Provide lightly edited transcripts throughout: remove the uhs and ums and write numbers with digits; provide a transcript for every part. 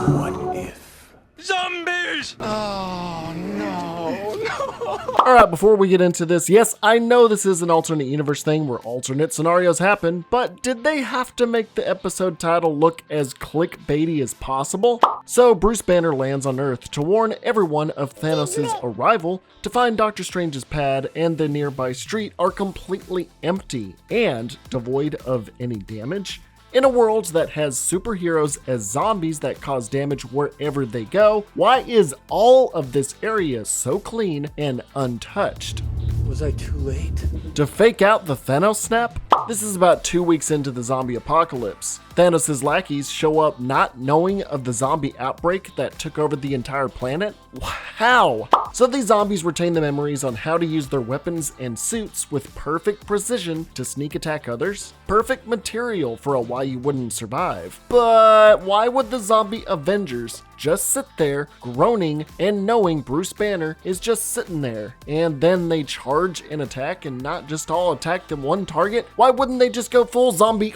What if? Zombies! Oh, no. Alright, before we get into this, yes, I know this is an alternate universe thing where alternate scenarios happen, but did they have to make the episode title look as clickbaity as possible? So Bruce Banner lands on Earth to warn everyone of Thanos' arrival, to find Doctor Strange's pad and the nearby street are completely empty and devoid of any damage. In a world that has superheroes as zombies that cause damage wherever they go, why is all of this area so clean and untouched? Was I too late? To fake out the Thanos snap? This is about 2 weeks into the zombie apocalypse. Thanos' lackeys show up not knowing of the zombie outbreak that took over the entire planet? How? So these zombies retain the memories on how to use their weapons and suits with perfect precision to sneak attack others? Perfect material for a why you wouldn't survive. But why would the zombie Avengers just sit there groaning and knowing Bruce Banner is just sitting there, and then they charge and attack and not just all attack the one target? Why wouldn't they just go full zombie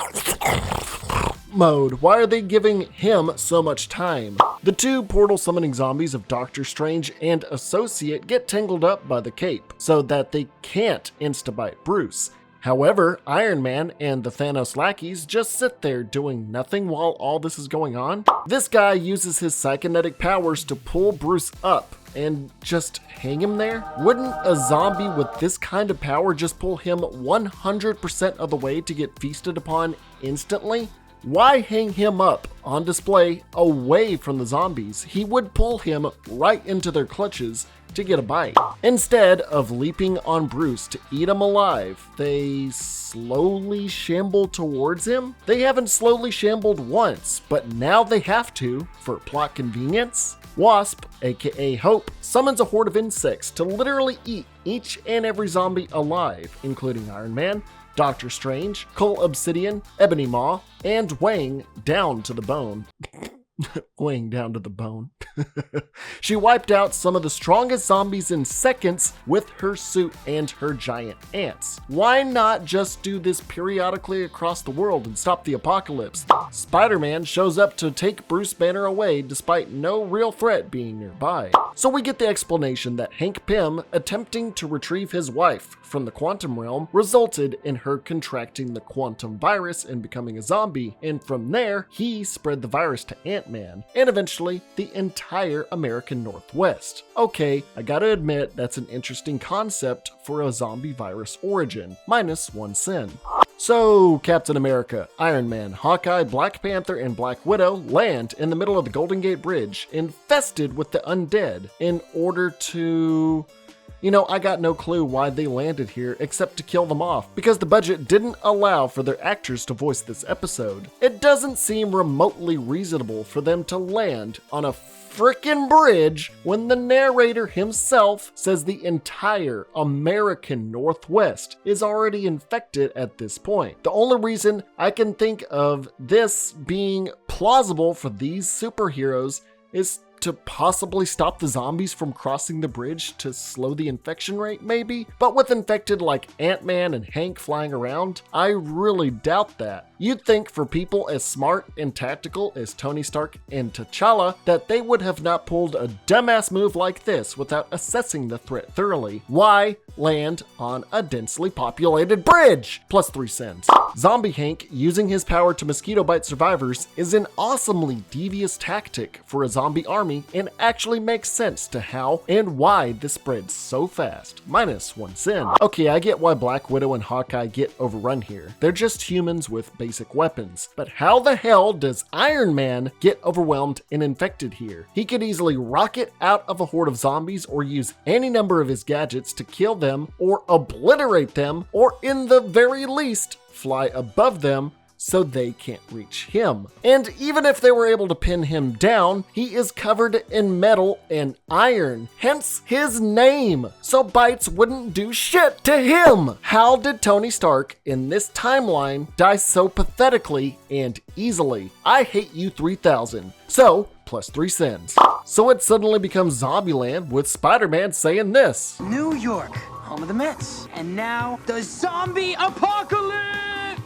mode? Why are they giving him so much time? The two portal summoning zombies of Doctor Strange and Associate get tangled up by the cape so that they can't insta-bite Bruce. However, Iron Man and the Thanos lackeys just sit there doing nothing while all this is going on. This guy uses his psychonetic powers to pull Bruce up and just hang him there? Wouldn't a zombie with this kind of power just pull him 100% of the way to get feasted upon instantly? Why hang him up on display away from the zombies? He would pull him right into their clutches to get a bite. Instead of leaping on Bruce to eat him alive, they slowly shamble towards him? They haven't slowly shambled once, but now they have to for plot convenience? Wasp, aka Hope, summons a horde of insects to literally eat each and every zombie alive, including Iron Man, Doctor Strange, Cull Obsidian, Ebony Maw, and Wang down to the bone. Wang down to the bone. She wiped out some of the strongest zombies in seconds with her suit and her giant ants. Why not just do this periodically across the world and stop the apocalypse? Spider-Man shows up to take Bruce Banner away despite no real threat being nearby. So we get the explanation that Hank Pym attempting to retrieve his wife from the quantum realm resulted in her contracting the quantum virus and becoming a zombie, and from there he spread the virus to Ant-Man and eventually the entire American Northwest. Okay, I gotta admit that's an interesting concept for a zombie virus origin, minus one sin. So, Captain America, Iron Man, Hawkeye, Black Panther, and Black Widow land in the middle of the Golden Gate Bridge, infested with the undead, in order to... I got no clue why they landed here except to kill them off, because the budget didn't allow for their actors to voice this episode. It doesn't seem remotely reasonable for them to land on a frickin' bridge when the narrator himself says the entire American Northwest is already infected at this point. The only reason I can think of this being plausible for these superheroes is to possibly stop the zombies from crossing the bridge to slow the infection rate, maybe? But with infected like Ant-Man and Hank flying around, I really doubt that. You'd think for people as smart and tactical as Tony Stark and T'Challa that they would have not pulled a dumbass move like this without assessing the threat thoroughly. Why land on a densely populated bridge? Plus 3 cents. Zombie Hank using his power to mosquito bite survivors is an awesomely devious tactic for a zombie army and actually makes sense to how and why this spreads so fast. Minus 1 cent. Okay, I get why Black Widow and Hawkeye get overrun here. They're just humans with basic weapons. But how the hell does Iron Man get overwhelmed and infected here? He could easily rocket out of a horde of zombies or use any number of his gadgets to kill them or obliterate them, or in the very least, fly above them so they can't reach him. And even if they were able to pin him down, he is covered in metal and iron, hence his name, so bites wouldn't do shit to him. How did Tony Stark in this timeline die so pathetically and easily? I hate you 3000. So, plus 3 cents. So it suddenly becomes Zombieland with Spider-Man saying this. New York, home of the Mets. And now, the zombie apocalypse!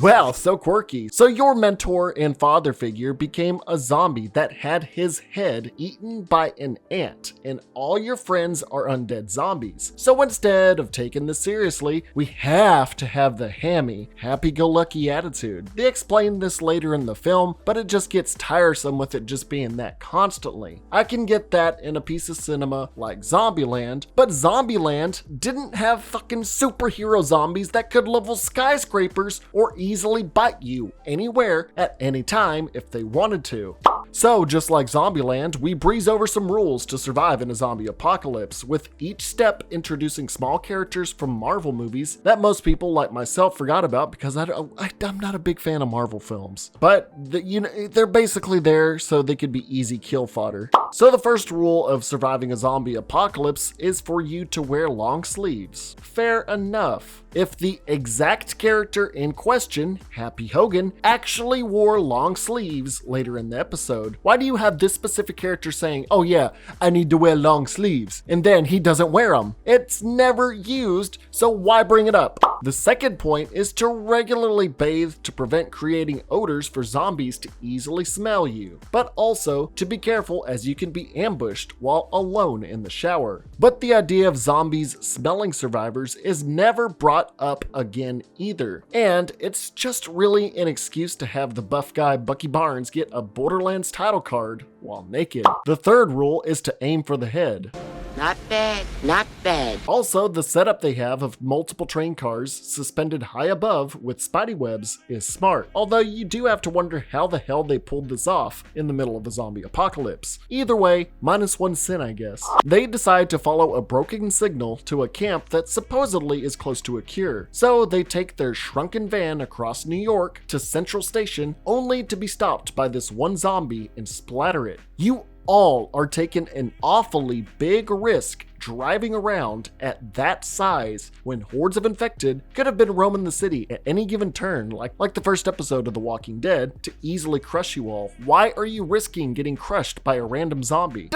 Wow, so quirky. So your mentor and father figure became a zombie that had his head eaten by an ant, and all your friends are undead zombies. So instead of taking this seriously, we have to have the hammy, happy-go-lucky attitude. They explain this later in the film, but it just gets tiresome with it just being that constantly. I can get that in a piece of cinema like Zombieland, but Zombieland didn't have fucking superhero zombies that could level skyscrapers or easily bite you anywhere at any time if they wanted to. So just like Zombieland, we breeze over some rules to survive in a zombie apocalypse, with each step introducing small characters from Marvel movies that most people like myself forgot about because I'm not a big fan of Marvel films. But they're basically there so they could be easy kill fodder. So the first rule of surviving a zombie apocalypse is for you to wear long sleeves. Fair enough. If the exact character in question, Happy Hogan, actually wore long sleeves later in the episode, why do you have this specific character saying, oh yeah, I need to wear long sleeves, and then he doesn't wear them? It's never used, so why bring it up? The second point is to regularly bathe to prevent creating odors for zombies to easily smell you, but also to be careful as you can be ambushed while alone in the shower. But the idea of zombies smelling survivors is never brought up again either, and it's just really an excuse to have the buff guy Bucky Barnes get a Borderlands title card while naked. The third rule is to aim for the head. Not bad, not bad. Also, the setup they have of multiple train cars suspended high above with spidey webs is smart, although you do have to wonder how the hell they pulled this off in the middle of a zombie apocalypse. Either way, -1 sin, I guess. They decide to follow a broken signal to a camp that supposedly is close to a cure, so they take their shrunken van across New York to Central Station only to be stopped by this one zombie and splatter it. You all are taking an awfully big risk driving around at that size when hordes of infected could have been roaming the city at any given turn, like the first episode of The Walking Dead, to easily crush you all. Why are you risking getting crushed by a random zombie?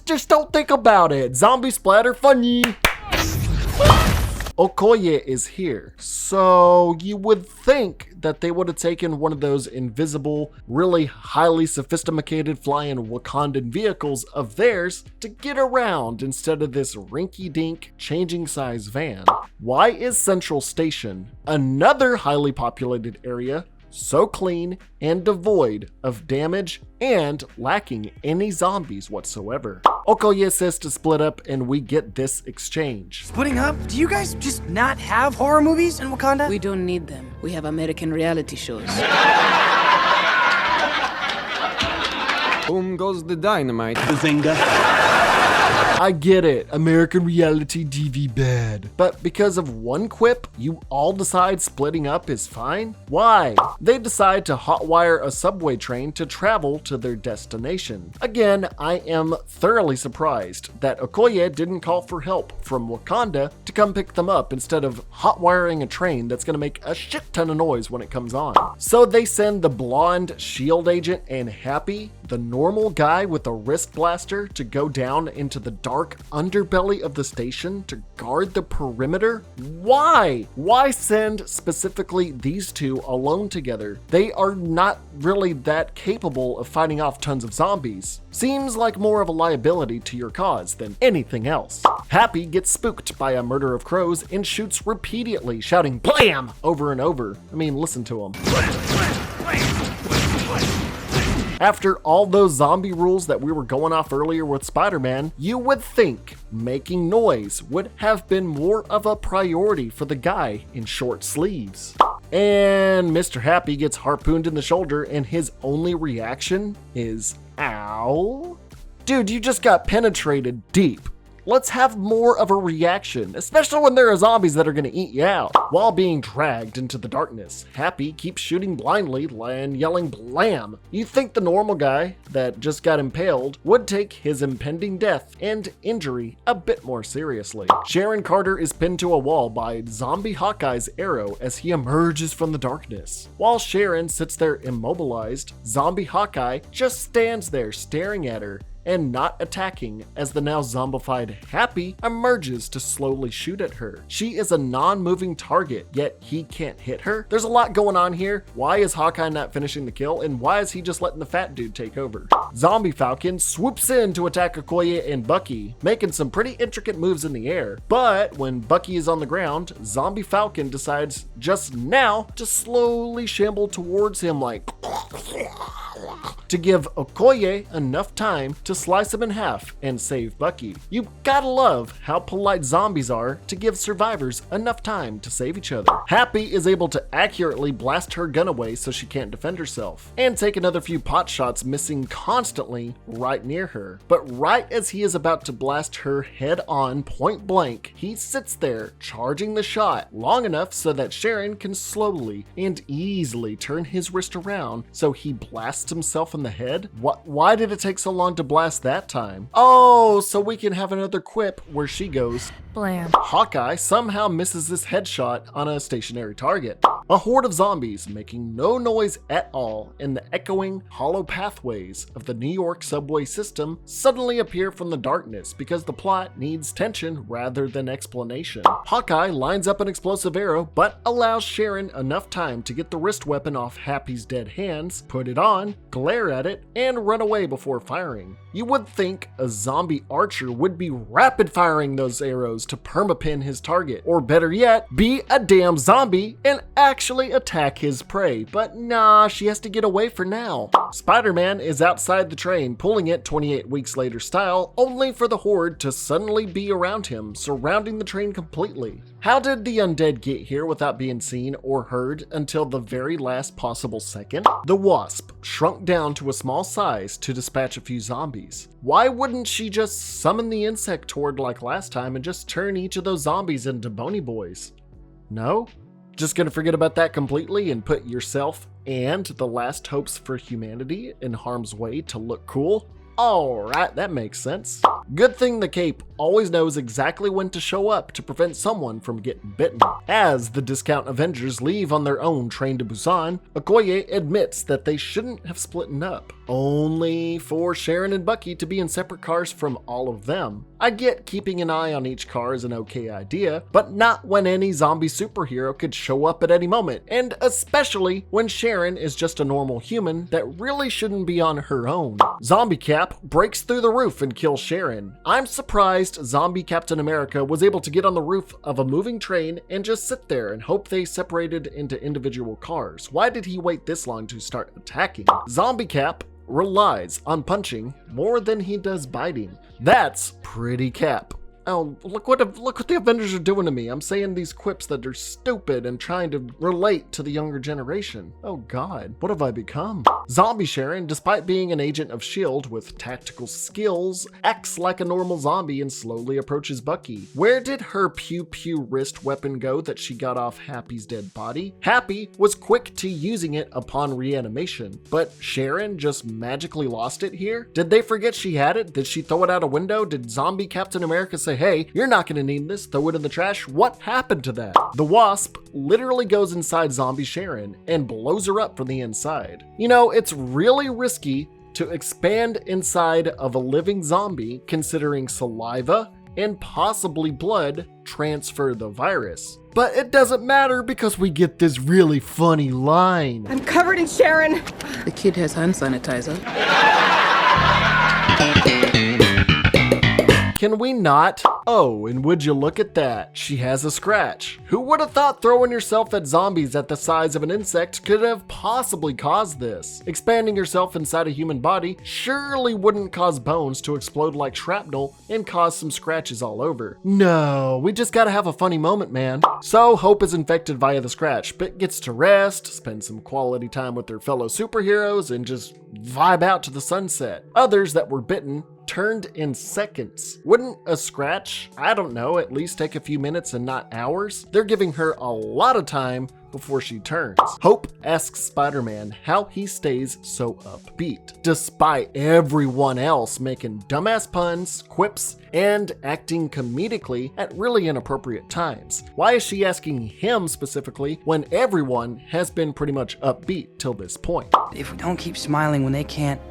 Just don't think about it. Zombie splatter funny. Okoye is here, so you would think that they would have taken one of those invisible, really highly sophisticated flying Wakandan vehicles of theirs to get around instead of this rinky-dink changing size van. Why is Central Station, another highly populated area, so clean and devoid of damage and lacking any zombies whatsoever? Okoye says to split up, and we get this exchange. Splitting up? Do you guys just not have horror movies in Wakanda? We don't need them. We have American reality shows. Boom goes the dynamite. Bazinga. I get it, American reality TV bad. But because of one quip, you all decide splitting up is fine? Why? They decide to hotwire a subway train to travel to their destination. Again, I am thoroughly surprised that Okoye didn't call for help from Wakanda to come pick them up instead of hotwiring a train that's gonna make a shit ton of noise when it comes on. So they send the blonde SHIELD agent and Happy, the normal guy with a wrist blaster, to go down into the dark underbelly of the station to guard the perimeter? Why? Why send specifically these two alone together? They are not really that capable of fighting off tons of zombies. Seems like more of a liability to your cause than anything else. Happy gets spooked by a murder of crows and shoots repeatedly, shouting BLAM over and over. I mean, listen to him. After all those zombie rules that we were going off earlier with Spider-Man, you would think making noise would have been more of a priority for the guy in short sleeves. And Mr. Happy gets harpooned in the shoulder, and his only reaction is, ow? Dude, you just got penetrated deep. Let's have more of a reaction, especially when there are zombies that are gonna eat you out. While being dragged into the darkness, Happy keeps shooting blindly and yelling BLAM. You think the normal guy that just got impaled would take his impending death and injury a bit more seriously. Sharon Carter is pinned to a wall by Zombie Hawkeye's arrow as he emerges from the darkness. While Sharon sits there immobilized, Zombie Hawkeye just stands there staring at her and not attacking as the now zombified Happy emerges to slowly shoot at her. She is a non-moving target, yet he can't hit her. There's a lot going on here. Why is Hawkeye not finishing the kill, and why is he just letting the fat dude take over? Zombie Falcon swoops in to attack Okoye and Bucky, making some pretty intricate moves in the air. But when Bucky is on the ground, Zombie Falcon decides just now to slowly shamble towards him like to give Okoye enough time to slice him in half and save Bucky. You gotta love how polite zombies are to give survivors enough time to save each other. Happy is able to accurately blast her gun away so she can't defend herself, and take another few pot shots, missing constantly right near her. But right as he is about to blast her head on point blank, he sits there charging the shot long enough so that Sharon can slowly and easily turn his wrist around so he blasts himself in the head. Why did it take so long to blast that time? Oh, so we can have another quip where she goes Blam. Hawkeye somehow misses this headshot on a stationary target. A horde of zombies making no noise at all in the echoing, hollow pathways of the New York subway system suddenly appear from the darkness because the plot needs tension rather than explanation. Hawkeye lines up an explosive arrow, but allows Sharon enough time to get the wrist weapon off Happy's dead hands, put it on, glare at it, and run away before firing. You would think a zombie archer would be rapid firing those arrows to permapin his target, or better yet, be a damn zombie and actually attack his prey, but nah, she has to get away for now. Spider-Man is outside the train, pulling it 28 weeks later style, only for the horde to suddenly be around him, surrounding the train completely. How did the undead get here without being seen or heard until the very last possible second? The Wasp shrunk down to a small size to dispatch a few zombies. Why wouldn't she just summon the Insectoid like last time and just turn each of those zombies into bony boys? No? Just gonna forget about that completely and put yourself and the last hopes for humanity in harm's way to look cool? Alright, that makes sense. Good thing the Cape always knows exactly when to show up to prevent someone from getting bitten. As the discount Avengers leave on their own train to Busan, Okoye admits that they shouldn't have split up, only for Sharon and Bucky to be in separate cars from all of them. I get keeping an eye on each car is an okay idea, but not when any zombie superhero could show up at any moment, and especially when Sharon is just a normal human that really shouldn't be on her own. Zombie Cap breaks through the roof and kills Sharon. I'm surprised Zombie Captain America was able to get on the roof of a moving train and just sit there and hope they separated into individual cars. Why did he wait this long to start attacking? Zombie Cap relies on punching more than he does biting. That's pretty Cap. Oh, look what the Avengers are doing to me. I'm saying these quips that are stupid and trying to relate to the younger generation. Oh God, what have I become? Zombie Sharon, despite being an agent of S.H.I.E.L.D. with tactical skills, acts like a normal zombie and slowly approaches Bucky. Where did her pew-pew wrist weapon go that she got off Happy's dead body? Happy was quick to using it upon reanimation, but Sharon just magically lost it here? Did they forget she had it? Did she throw it out a window? Did Zombie Captain America say, hey, you're not gonna need this, throw it in the trash? What happened to that? The Wasp literally goes inside Zombie Sharon and blows her up from the inside. You know, it's really risky to expand inside of a living zombie considering saliva and possibly blood transfer the virus. But it doesn't matter because we get this really funny line. I'm covered in Sharon. The kid has hand sanitizer. Can we not? Oh, and would you look at that? She has a scratch. Who would have thought throwing yourself at zombies at the size of an insect could have possibly caused this? Expanding yourself inside a human body surely wouldn't cause bones to explode like shrapnel and cause some scratches all over. No, we just gotta have a funny moment, man. So Hope is infected via the scratch, but gets to rest, spend some quality time with their fellow superheroes, and just vibe out to the sunset. Others that were bitten turned in seconds. Wouldn't a scratch, I don't know, at least take a few minutes and not hours? They're giving her a lot of time before she turns. Hope asks Spider-Man how he stays so upbeat, despite everyone else making dumbass puns, quips, and acting comedically at really inappropriate times. Why is she asking him specifically when everyone has been pretty much upbeat till this point? If we don't keep smiling when they can't,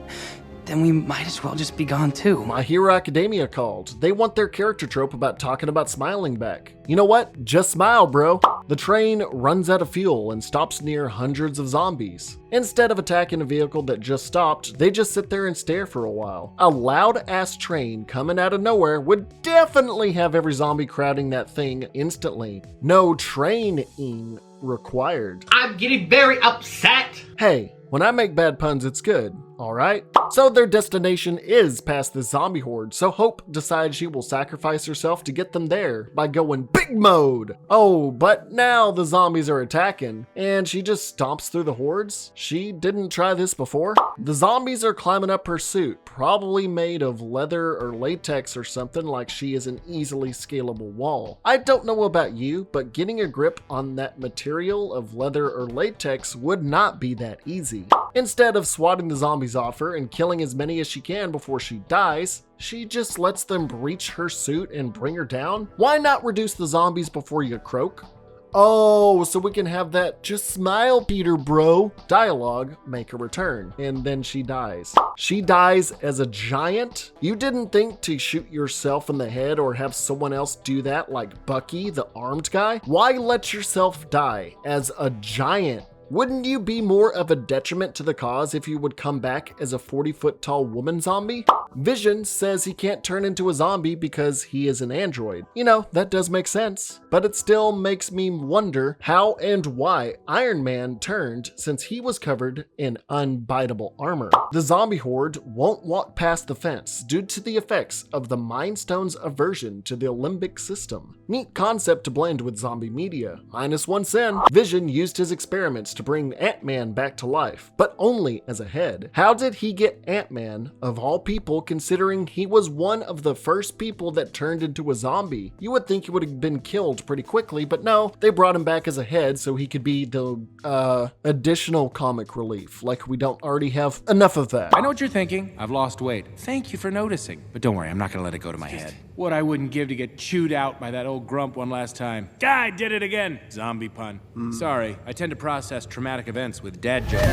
then we might as well just be gone too. My Hero Academia called. They want their character trope about talking about smiling back. You know what? Just smile, bro. The train runs out of fuel and stops near hundreds of zombies. Instead of attacking a vehicle that just stopped, they just sit there and stare for a while. A loud-ass train coming out of nowhere would definitely have every zombie crowding that thing instantly. No training required. I'm getting very upset. Hey, when I make bad puns, it's good, alright? So their destination is past this zombie horde, so Hope decides she will sacrifice herself to get them there by going big mode. Oh, but now the zombies are attacking, and she just stomps through the hordes? She didn't try this before? The zombies are climbing up her suit, probably made of leather or latex or something, like she is an easily scalable wall. I don't know about you, but getting a grip on that material of leather or latex would not be that easy. Instead of swatting the zombies off her and killing as many as she can before she dies, she just lets them breach her suit and bring her down. Why not reduce the zombies before you croak? Oh, so we can have that "just smile, Peter, bro" dialogue make a return, and then she dies. She dies as a giant? You didn't think to shoot yourself in the head or have someone else do that like Bucky, the armed guy? Why let yourself die as a giant? Wouldn't you be more of a detriment to the cause if you would come back as a 40-foot tall woman zombie? Vision says he can't turn into a zombie because he is an android. You know, that does make sense, but it still makes me wonder how and why Iron Man turned since he was covered in unbiteable armor. The zombie horde won't walk past the fence due to the effects of the Mind Stone's aversion to the limbic system. Neat concept to blend with zombie media. Minus one sin. Vision used his experiments to bring Ant-Man back to life, but only as a head. How did he get Ant-Man, of all people, considering he was one of the first people that turned into a zombie? You would think he would have been killed pretty quickly, but no, they brought him back as a head so he could be the additional comic relief. Like we don't already have enough of that. I know what you're thinking. I've lost weight. Thank you for noticing. But don't worry, I'm not gonna let it go to my head. What I wouldn't give to get chewed out by that old grump one last time. I did it again. Zombie pun. Sorry, I tend to process traumatic events with dad jokes.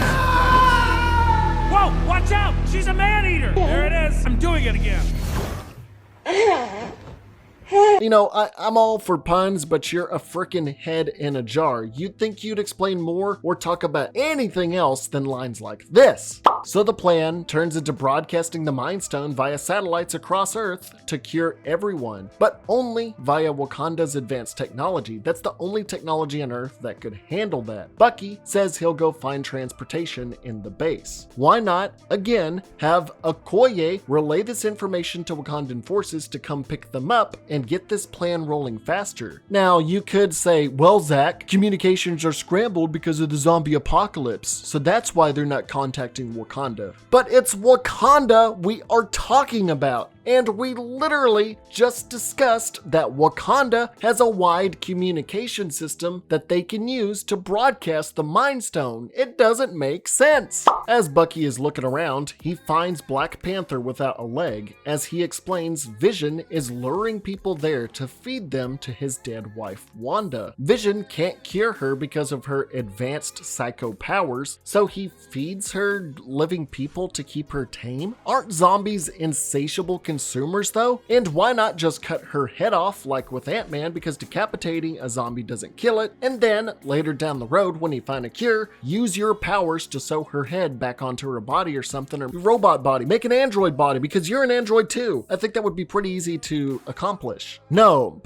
Whoa, watch out! She's a man-eater! There it is. I'm doing it again. You know, I'm all for puns, but you're a frickin' head in a jar. You'd think you'd explain more or talk about anything else than lines like this. So the plan turns into broadcasting the Mind Stone via satellites across Earth to cure everyone, but only via Wakanda's advanced technology. That's the only technology on Earth that could handle that. Bucky says he'll go find transportation in the base. Why not, again, have Okoye relay this information to Wakandan forces to come pick them up and get this plan rolling faster? Now, you could say, well, Zach, communications are scrambled because of the zombie apocalypse, so that's why they're not contacting Wakanda. But it's Wakanda we are talking about. And we literally just discussed that Wakanda has a wide communication system that they can use to broadcast the Mind Stone. It doesn't make sense. As Bucky is looking around, he finds Black Panther without a leg. As he explains, Vision is luring people there to feed them to his dead wife, Wanda. Vision can't cure her because of her advanced psycho powers, so he feeds her living people to keep her tame? Aren't zombies insatiable consumers though? And why not just cut her head off like with Ant-Man, because decapitating a zombie doesn't kill it, and then later down the road when you find a cure, use your powers to sew her head back onto her body or something, or robot body, make an android body because you're an android too. I think that would be pretty easy to accomplish. No,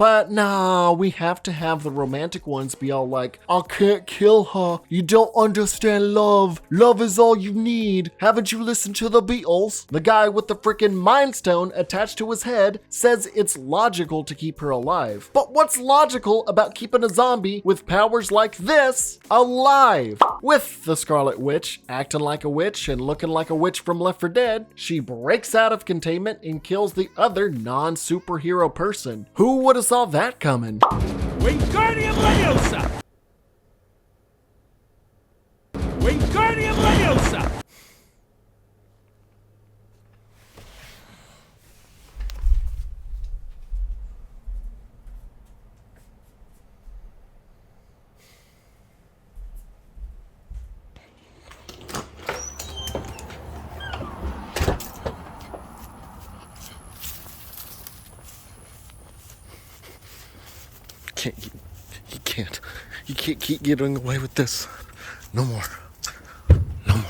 we have to have the romantic ones be all like, I can't kill her, you don't understand love, love is all you need, haven't you listened to the Beatles? The guy with the freaking Mind Stone attached to his head says it's logical to keep her alive. But what's logical about keeping a zombie with powers like this alive? With the Scarlet Witch acting like a witch and looking like a witch from Left 4 Dead, she breaks out of containment and kills the other non-superhero person. Who would have saw that coming? Wingardium Leviosa! Wingardium Leviosa! can't keep getting away with this. No more. No more.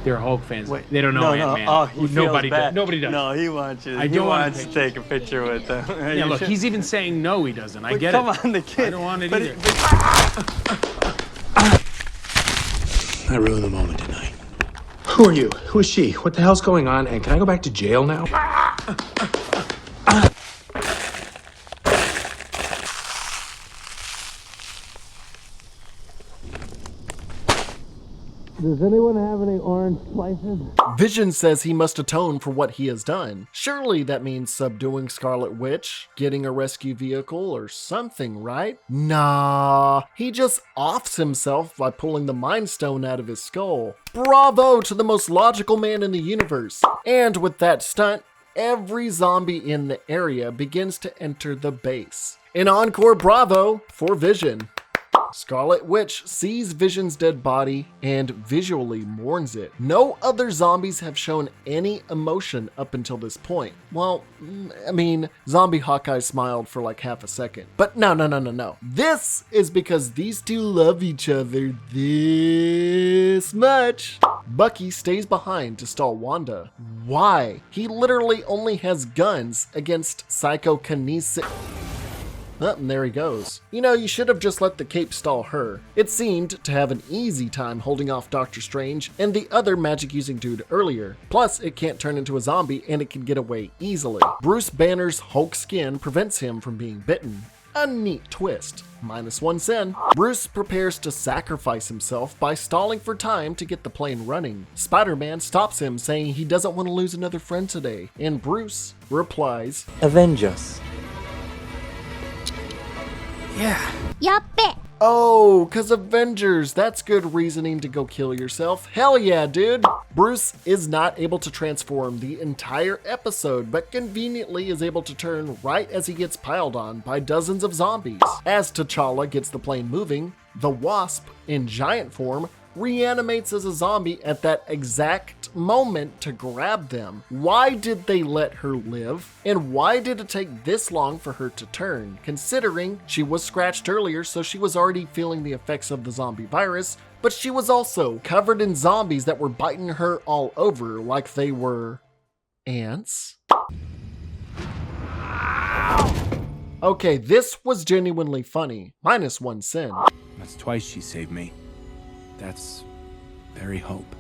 They're Hulk fans. Wait, they don't know no, Ant-Man. Oh, he Nobody feels bad. does. Nobody does. No, he wants you. I He don't want wants to to take a picture with them. Yeah, look, he's even saying no, he doesn't. I get come it. on, the kid. I don't want it But either. I ruined the moment, didn't I? Who are you? Who is she? What the hell's going on? And can I go back to jail now? Does anyone have any orange slices? Vision says he must atone for what he has done. Surely that means subduing Scarlet Witch, getting a rescue vehicle, or something, right? Nah, he just offs himself by pulling the Mind Stone out of his skull. Bravo to the most logical man in the universe. And with that stunt, every zombie in the area begins to enter the base. An encore bravo for Vision. Scarlet Witch sees Vision's dead body and visually mourns it. No other zombies have shown any emotion up until this point. Well, I mean, Zombie Hawkeye smiled for like half a second. But no. This is because these two love each other this much. Bucky stays behind to stall Wanda. Why? He literally only has guns against psychokinesis. Oh, and there he goes. You know, you should have just let the cape stall her. It seemed to have an easy time holding off Doctor Strange and the other magic-using dude earlier. Plus, it can't turn into a zombie and it can get away easily. Bruce Banner's Hulk skin prevents him from being bitten. A neat twist. -1 sin. Bruce prepares to sacrifice himself by stalling for time to get the plane running. Spider-Man stops him, saying he doesn't want to lose another friend today, and Bruce replies, Avenge us. Yeah. "Oh, 'cause Avengers, that's good reasoning to go kill yourself. Hell yeah, dude." Bruce is not able to transform the entire episode, but conveniently is able to turn right as he gets piled on by dozens of zombies. As T'Challa gets the plane moving, the Wasp, in giant form, reanimates as a zombie at that exact moment to grab them. Why did they let her live? And why did it take this long for her to turn, considering she was scratched earlier, so she was already feeling the effects of the zombie virus, but she was also covered in zombies that were biting her all over like they were ants? Okay, this was genuinely funny. -1 sin. That's twice she saved me. That's very Hope.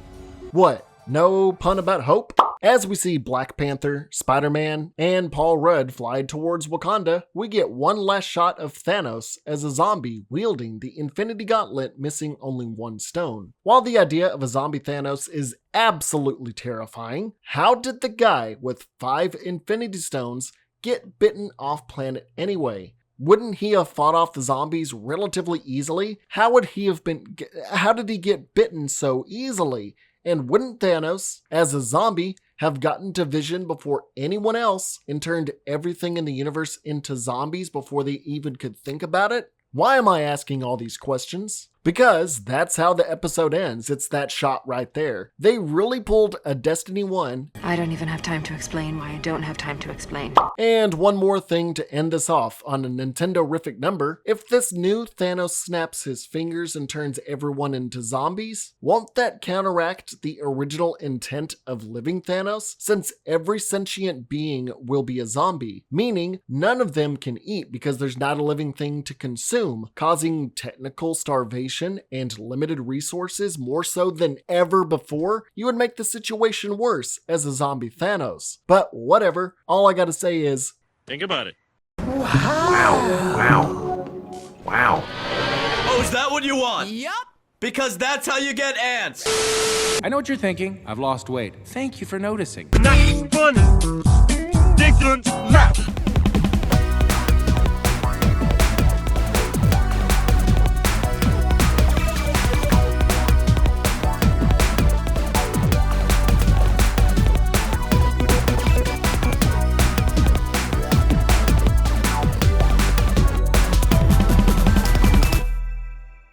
What? No pun about hope? As we see Black Panther, Spider-Man, and Paul Rudd fly towards Wakanda, we get one last shot of Thanos as a zombie wielding the Infinity Gauntlet, missing only one stone. While the idea of a zombie Thanos is absolutely terrifying, how did the guy with 5 Infinity Stones get bitten off planet anyway? Wouldn't he have fought off the zombies relatively easily? How did he get bitten so easily? And wouldn't Thanos, as a zombie, have gotten to Vision before anyone else and turned everything in the universe into zombies before they even could think about it? Why am I asking all these questions? Because that's how the episode ends. It's that shot right there. They really pulled a Destiny 1. I don't even have time to explain why I don't have time to explain. And one more thing to end this off on a Nintendo-rific number. If this new Thanos snaps his fingers and turns everyone into zombies, won't that counteract the original intent of living Thanos? Since every sentient being will be a zombie, meaning none of them can eat because there's not a living thing to consume, causing technical starvation and limited resources more so than ever before. You would make the situation worse as a zombie Thanos. But whatever, all I gotta say is, think about it. Wow. Oh, is that what you want? Yup. Because that's how you get ants. I know what you're thinking. I've lost weight. Thank you for noticing. Not funny. Different.